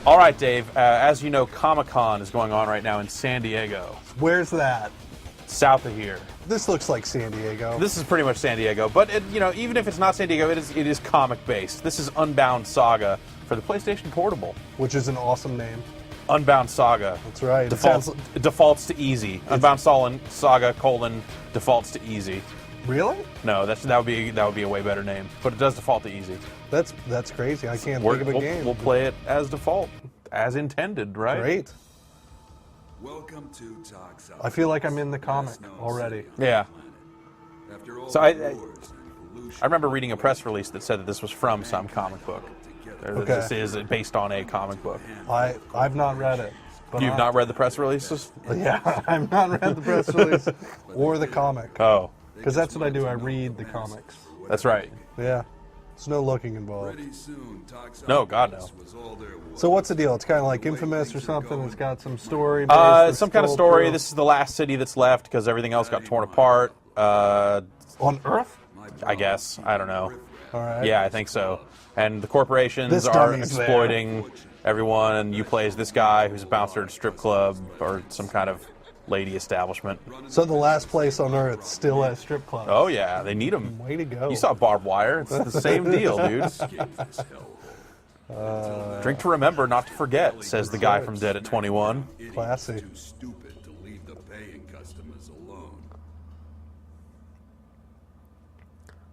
All right, Dave. As you know, Comic-Con is going on right now in San Diego, Where's that? south of here. This looks like San Diego. This is pretty much San Diego, but even if it's not San Diego, it is comic based. This is Unbound Saga for the PlayStation Portable. Which is an awesome name. Unbound Saga. That's right. Defaults to easy. Unbound Saga : defaults to easy. Really? No, that would be a way better name, but it does default to easy. That's crazy. I can't think of a game. We'll play it as default, as intended, right? Great. Welcome to Talk Saga. I feel like I'm in the comic already. Yeah. After all So the I wars and pollution, I remember reading a press release that said that this was from some comic book. Okay. This is based on a comic book. I've not read it. But You've not read the press releases? Yeah, I've not read the press release or the comic. Oh, Because that's what I do. I read the comics. that's right. Yeah. There's no looking involved. pretty soon, Talk Saga No, God, no. was all there was. So what's the deal? It's kind of like Infamous or something. It's got some story. based Some kind of that's story. told This is the last city that's left because everything else got torn apart. on Earth. I guess. I don't know. All right. Yeah, I think so. And the corporations This are dummy's there. exploiting everyone, and you play as this guy who's a bouncer at a strip club or some kind of lady establishment. So the last place on Earth still has strip clubs. Oh, yeah, they need them. Way to go. You saw barbed wire. It's the same deal, dude. Drink to remember, not to forget, says the guy from Dead at 21. Classy. Too stupid to leave the paying customers alone.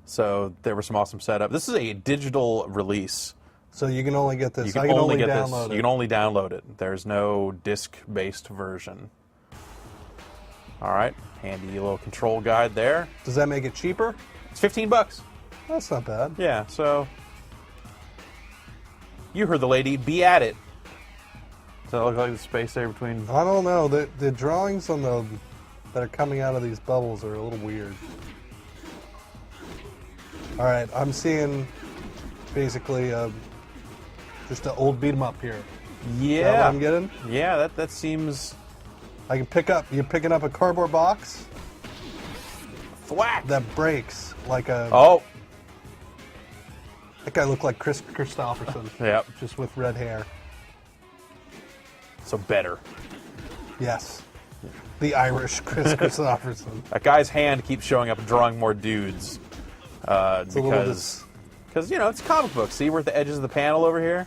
So there was some awesome setup. This is a digital release. So you can only get this. You can I can only get this. download it. You can only download it. There's no disc-based version. All right, handy little control guide there. Does that make it cheaper? It's $15. That's not bad. Yeah, so you heard the lady. Be at it. Does that look like the space there between? I don't know. The drawings on that are coming out of these bubbles are a little weird. All right, I'm seeing basically just an old beat 'em up here. Yeah. Is that what I'm getting? Yeah, that seems I can pick up. You're picking up a cardboard box thwack. that breaks like a. Oh, That guy looked like Chris Christopherson. Yep. Just with red hair. so better. Yes. The Irish Chris Christopherson. That guy's hand keeps showing up, drawing more dudes. a little Because it's comic books. See, we're at the edges of the panel over here.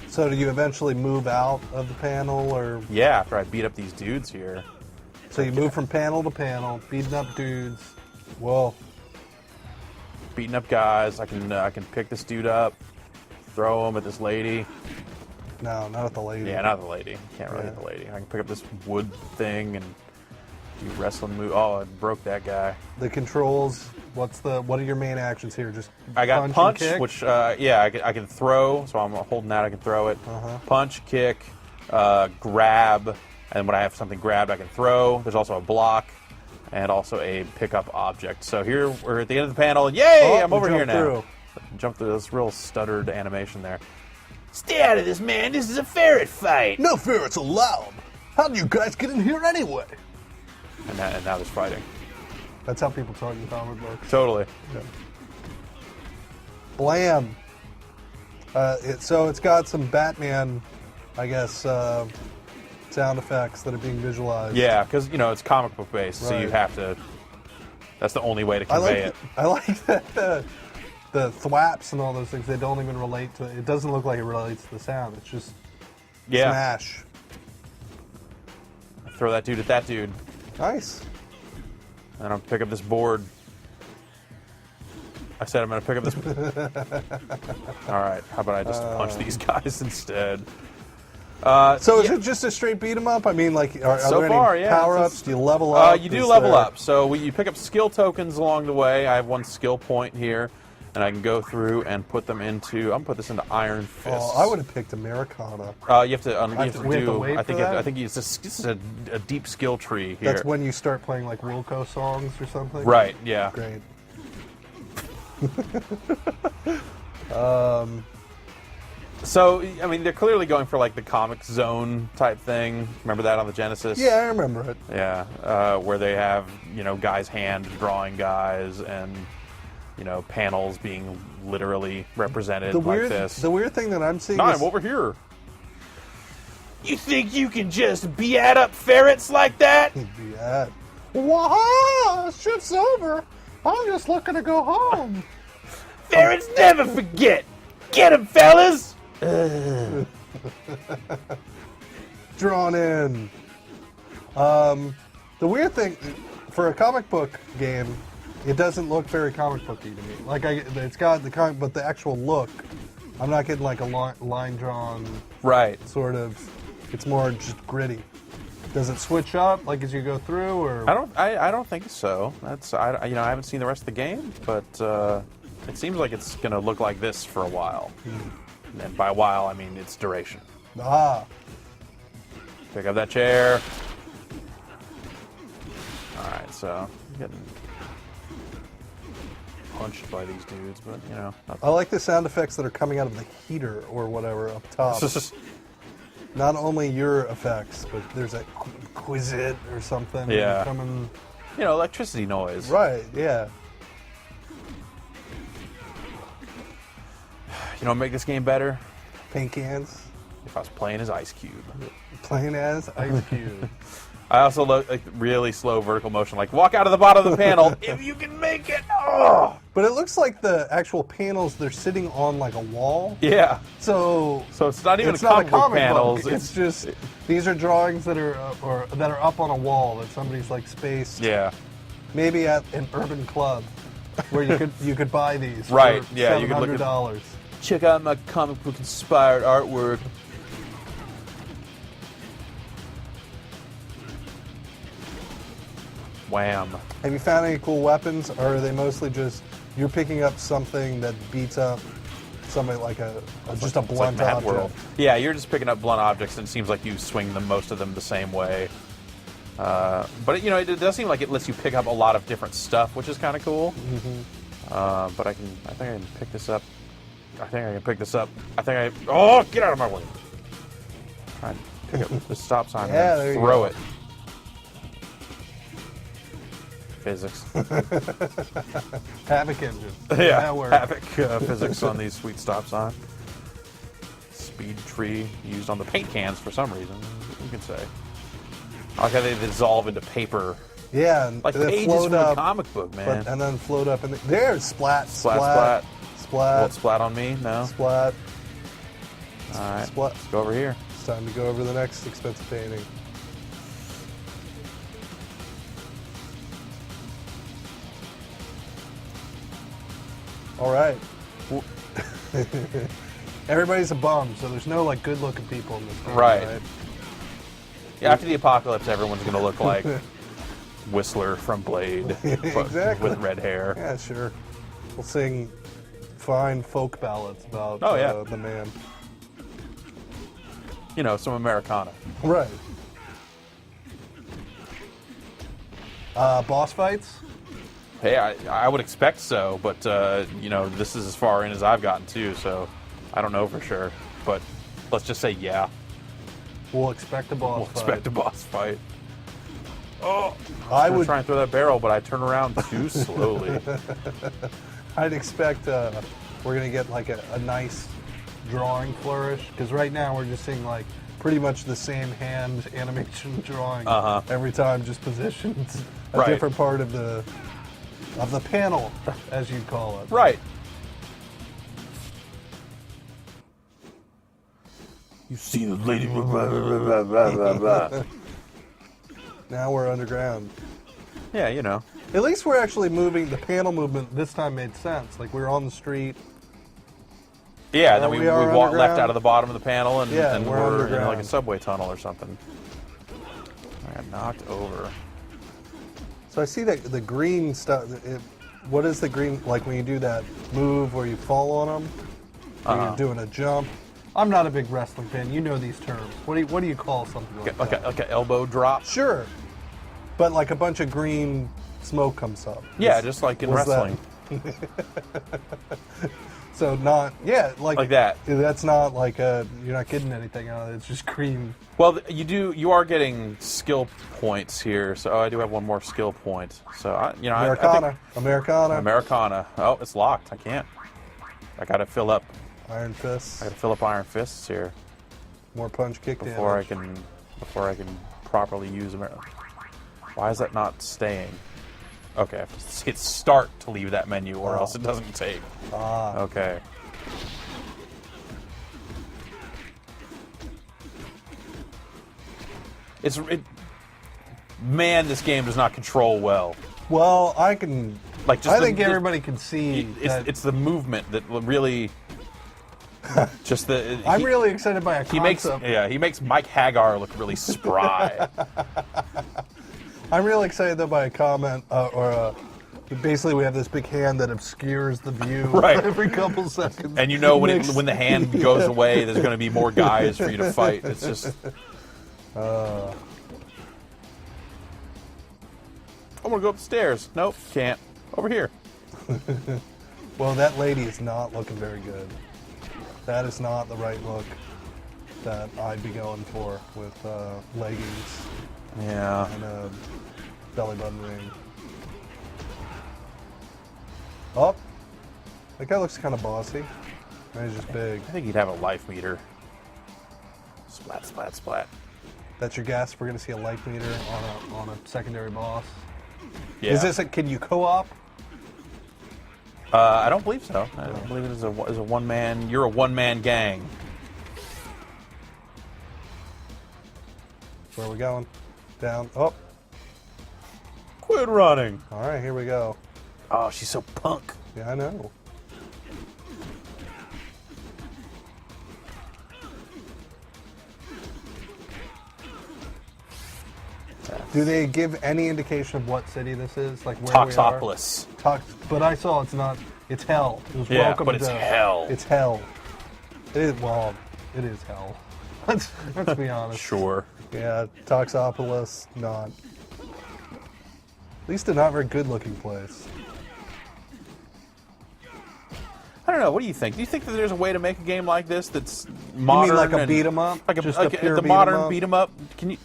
So do you eventually move out of the panel, or Yeah, after I beat up these dudes here. so you move from panel to panel, beating up dudes? Whoa. Beating up guys. I can pick this dude up, throw him at this lady. No, not at the lady. Yeah, not the lady. Can't really hit the lady. I can pick up this wood thing and do wrestling move. Oh, I broke that guy. The controls. What are your main actions here? Just I got and punch, kick? which I can throw. So I'm holding that. I can throw it. Punch, kick, grab, and when I have something grabbed, I can throw. There's also a block and also a pickup object. So here we're at the end of the panel. Yay! Oh, I'm we over here jumped now. through. Jump through this real stuttered animation there. Stay out of this, man. This is a ferret fight. No ferrets allowed. How do you guys get in here anyway? And now there's fighting. That's how people talk in comic books. Totally. Blam. So it's got some Batman, I guess, sound effects that are being visualized. Yeah, because it's comic book based, so you Right. have to. That's the only way to convey it. I like that the thwaps and all those things. They don't even relate to. It doesn't look like it relates to the sound. It's just Yeah. smash. Throw that dude at that dude. Nice. And I'll pick up this board. I said I'm going to pick up this. All right. How about I just punch these guys instead? So is it just a straight beat 'em up? I mean, like, are So there far, any yeah, power it's- ups? Do you level up? You do Is level there- up. So you pick up skill tokens along the way. I have one skill point here, and I can go through and put them into. I'm gonna put this into Iron Fist. Oh, I would have picked Americana. You have to. You have to we have to do. wait I think. for that? I think this is a deep skill tree here. That's when you start playing like Wilco songs or something. Right. Yeah. Great. So I mean, they're clearly going for like the Comic Zone type thing. Remember that on the Genesis? Yeah, I remember it. Yeah, where they have guys hand drawing guys and panels being literally represented The like weird, this. the weird thing that I'm seeing Nine is over here. You think you can just beat up ferrets like that? Yeah. Wow, shift's over. I'm just looking to go home. Ferrets never forget. Get 'em, fellas. Drawn in. The weird thing, for a comic book game, it doesn't look very comic booky to me. Like it's got the comic, but the actual look, I'm not getting like a line drawn. Right. Sort of. It's more just gritty. Does it switch up like as you go through, or I don't think so. I haven't seen the rest of the game, but it seems like it's gonna look like this for a while. And by while, I mean its duration. Ah. Pick up that chair. All right, so I'm getting punched by these dudes, but you know. I like the sound effects that are coming out of the heater or whatever up top. Not only your effects, but there's a Quizit or something. Yeah. Coming. You know, electricity noise. Right. Yeah. You know what make this game better? Paint cans. If I was playing as Ice Cube. Playing as Ice Cube. I also like really slow vertical motion, like walk out of the bottom of the panel if you can make it. Oh! But it looks like the actual panels, they're sitting on like a wall. Yeah. So it's not even it's not a comic book comic panels. book. It's just these are drawings that are that are up on a wall that somebody's like spaced. Yeah. Maybe at an urban club where you could buy these. Right. For Yeah. You could look at $700. check out my comic book inspired artwork. Wham. Have you found any cool weapons, or are they mostly just you're picking up something that beats up somebody like just a It's like blunt Mad object? World. Yeah, you're just picking up blunt objects, and it seems like you swing them, most of them, the same way. But you know, it does seem like it lets you pick up a lot of different stuff, which is kind of cool. Mm-hmm. But I think I can pick this up. Oh, get out of my way! Try and pick up the stop sign Yeah, and there you throw go. it. Physics. Havoc engine. Yeah, That works. havoc physics on these sweet stop signs. Speed tree used on the paint cans for some reason, you could say. I like how they dissolve into paper. Yeah, and Like they pages float from a up, comic book, man. and then float up, and there's splat, Splat, splat, splat. Will it splat on me? No? splat. All right, Splat. let's go over here. It's time to go over the next expensive painting. All right. Everybody's a bum, so there's no like good-looking people in this game, Right. Yeah, after the apocalypse, everyone's going to look like Whistler from Blade, but Exactly. with red hair. Yeah, sure. We'll sing fine folk ballads about Oh, yeah. the man. You know, some Americana. Right. Boss fights? Hey, I would expect so, but you know, this is as far in as I've gotten too, so I don't know for sure. But let's just say yeah. We'll expect a boss We'll fight. expect a boss fight. Oh, I I'm would. try and throw that barrel, but I turn around too slowly. I'd expect we're gonna get like a nice drawing flourish, because right now we're just seeing like pretty much the same hand animation drawing every time, just positioned a Right. different part of the panel, as you'd call it. Right. You see the lady. Now we're underground. Yeah, you know. At least we're actually moving. The panel movement this time made sense. Like we were on the street. Yeah, and then we we are walked left underground. out of the bottom of the panel, and, Yeah, and we're we're in underground. like a subway tunnel or something. I got knocked over. So I see that the green stuff. What is the green like when you do that move where you fall on them? You're doing a jump. I'm not a big wrestling fan. You know these terms. What do you call something like that? Like an elbow drop. Sure, but like a bunch of green smoke comes up. Yeah, just like in what's that? wrestling. So like that. That's not like you're not getting anything out of it. It's just green. Well, you are getting skill points here. So I do have one more skill point. So I think Americana. Americana. Oh, it's locked. I can't. I gotta fill up. Iron fists. I gotta fill up iron fists here. More punch kick before damage. I can properly use them. Why is that not staying? Okay, I have to hit start to leave that menu, or else it doesn't save. Ah. Okay. Man, this game does not control well. Well, I can. Like, just I think everybody can see. It's the movement that really. Just the. I'm really excited by a concept. He makes Mike Hagar look really spry. I'm really excited though by a comment basically we have this big hand that obscures the view Right. every couple seconds. And you know when the hand goes away, there's going to be more guys for you to fight. It's just. I'm gonna go upstairs. Nope, can't. Over here. Well, that lady is not looking very good. That is not the right look that I'd be going for with leggings Yeah. and a belly button ring. Oh, that guy looks kind of bossy. And he's just big. I think he'd have a life meter. Splat, splat, splat. That's your guess? We're going to see a life meter on a secondary boss. Yeah. Is this can you co-op? I don't believe so. I don't believe it is a one-man. You're a one-man gang. Where are we going? Down. Oh, Quit running. all right, here we go. Oh, she's so punk. Yeah, I know. Do they give any indication of what city this is? Like where Toxopolis. we are? But I saw it's not. It's hell. It was Yeah, welcome but it's to hell. It's hell. It is, well, it is hell. Let's be honest. Sure. Yeah, Toxopolis, not. At least a not very good-looking place. I don't know. What do you think? Do you think that there's a way to make a game like this that's modern? You mean like a and- beat 'em up? Like Just a pure the beat 'em modern up? beat 'em up? Can you?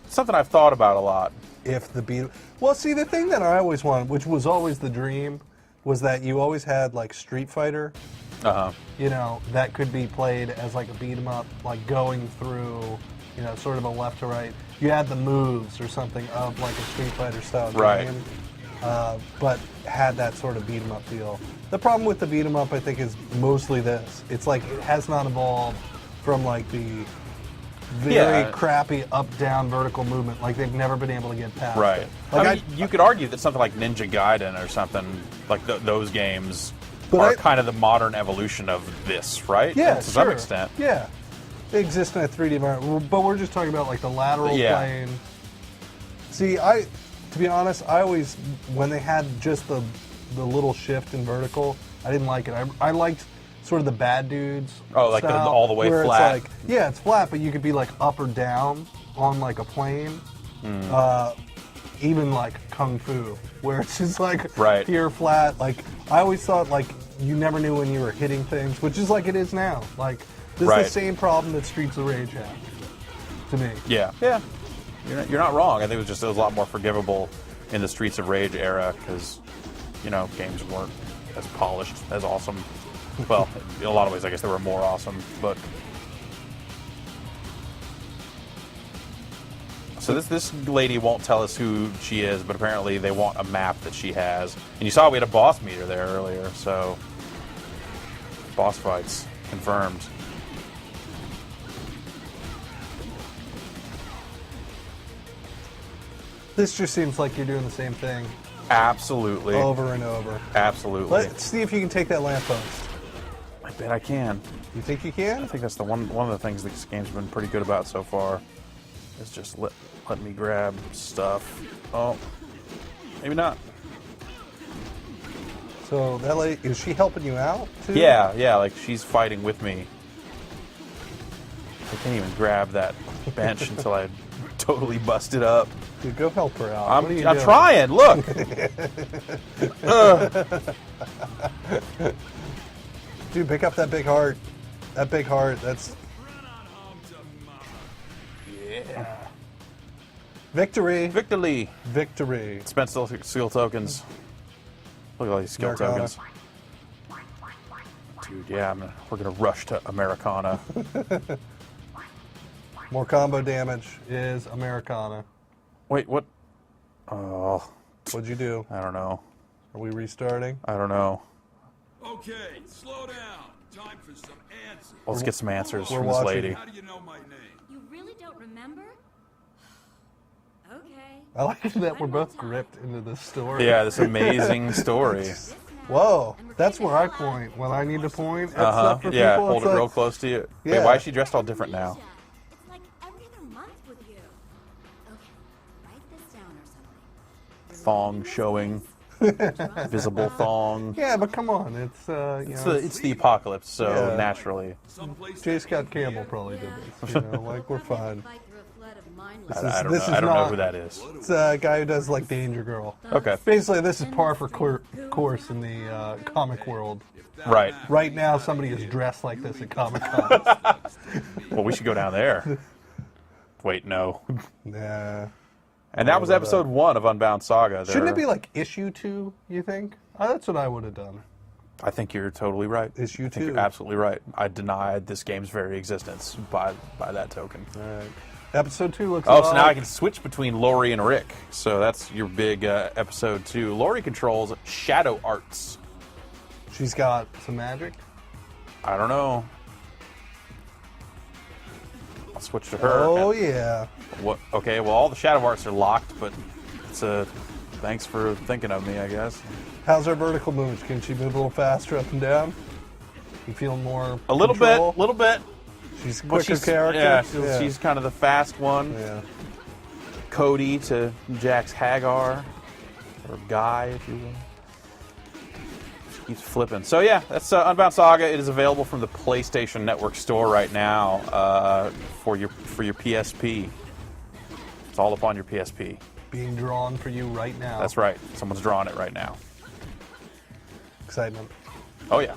It's something I've thought about a lot. If the beat. Well, see, the thing that I always wanted, which was always the dream, was that you always had like Street Fighter. You know, that could be played as like a beat 'em up, like going through, you know, sort of a left to right. You had the moves or something of like a Street Fighter style Right. game, but had that sort of beat 'em up feel. The problem with the beat 'em up, I think, is mostly this. It's like it has not evolved from like the very Yeah. crappy up-down vertical movement. Like they've never been able to get past Right. it. Like I mean, you could argue that something like Ninja Gaiden or something like those games But are I- kind of the modern evolution of this, right? Yeah, to sure. some extent. Yeah, they exist in a 3D environment, but we're just talking about like the lateral Yeah. plane. See, to be honest, I always when they had just the little shift in vertical, I didn't like it. I liked sort of the bad dudes. Oh, like the style, all the way where flat. It's like, yeah, it's flat, but you could be like up or down on like a plane. Hmm. Even like Kung Fu, where it's just like Right. pure flat. Like I always thought, like you never knew when you were hitting things, which is like it is now. Like this Right. is the same problem that Streets of Rage had to me. Yeah. Yeah. You're not wrong. I think it was a lot more forgivable in the Streets of Rage era because, you know, games weren't as polished, as awesome. Well, in a lot of ways, I guess they were more awesome, but. So this lady won't tell us who she is, but apparently they want a map that she has. And you saw we had a boss meter there earlier, so boss fights confirmed. This just seems like you're doing the same thing Absolutely. over and over. Absolutely. Let's see if you can take that lamppost. I bet I can. You think you I can? think that's one of the things this game's been pretty good about so far. Is just let me grab stuff. Oh, maybe not. So that lady, is she helping you out too? Yeah, like she's fighting with me. I can't even grab that bench until I totally bust it up. Dude, go help her out. I'm What are you doing? trying. Look. Dude, pick up that big heart. That big heart. That's Yeah. victory. Victory. Victory. Spent skill tokens. Look at all these skill Americana. tokens. 2 Dude, yeah, we're gonna rush to Americana. More combo damage is Americana. Wait, what? Oh, What'd you do? I don't know. Are we restarting? I don't know. Okay, slow down. Time for some answers. Let's get some answers We're from this watching. lady. How do you know my name? You really don't remember? Okay. I like that we're both gripped into this story. Yeah, this amazing story. Whoa, that's where I point when I need to point at Uh stuff huh. for Yeah, people. hold It's it like, real close to you. Yeah. Wait, why is she dressed all different now? It's like every other month with you. Okay, write this down or something. Thong showing, visible thong. Yeah, but come on, it's It's the apocalypse, so Yeah. naturally. Someplace J. Scott Campbell probably did this. You know, like we're fine. Fight through a flood of I, mindless. I don't this know. is I don't know not- who that is. It's a guy who does like Danger Girl. Okay. Basically, this is par for course in the comic world. Right. Right now, somebody is dressed like this at Comic Con. Well, we should go down there. Wait, no. Nah. And that was episode 1 of Unbound Saga. Shouldn't it be like issue 2, you think? That's what I would have done. I think you're totally right. Issue I think 2. you're absolutely right. I denied this game's very existence by that token. All right. Episode 2 looks Oh, a so lot now I like- can switch between Lori and Rick. So that's your big episode 2. Lori controls shadow arts. She's got some magic. I don't know. I'll switch to her. Oh, yeah. What? Okay, well, all the shadow arts are locked, but it's a... Thanks for thinking of me, I guess. How's her vertical moves? Can she move a little faster up and down? You feel more A little control? bit, little bit. She's a But quicker character. Yeah, she's kind of the fast one. Yeah. Cody to Jack's Hagar, or Guy, if you will. She keeps flipping. So yeah, that's Unbound Saga. It is available from the PlayStation Network store right now for your PSP. It's all up on your PSP. Being drawn for you right now. That's right. Someone's drawing it right now. Excitement. Oh yeah.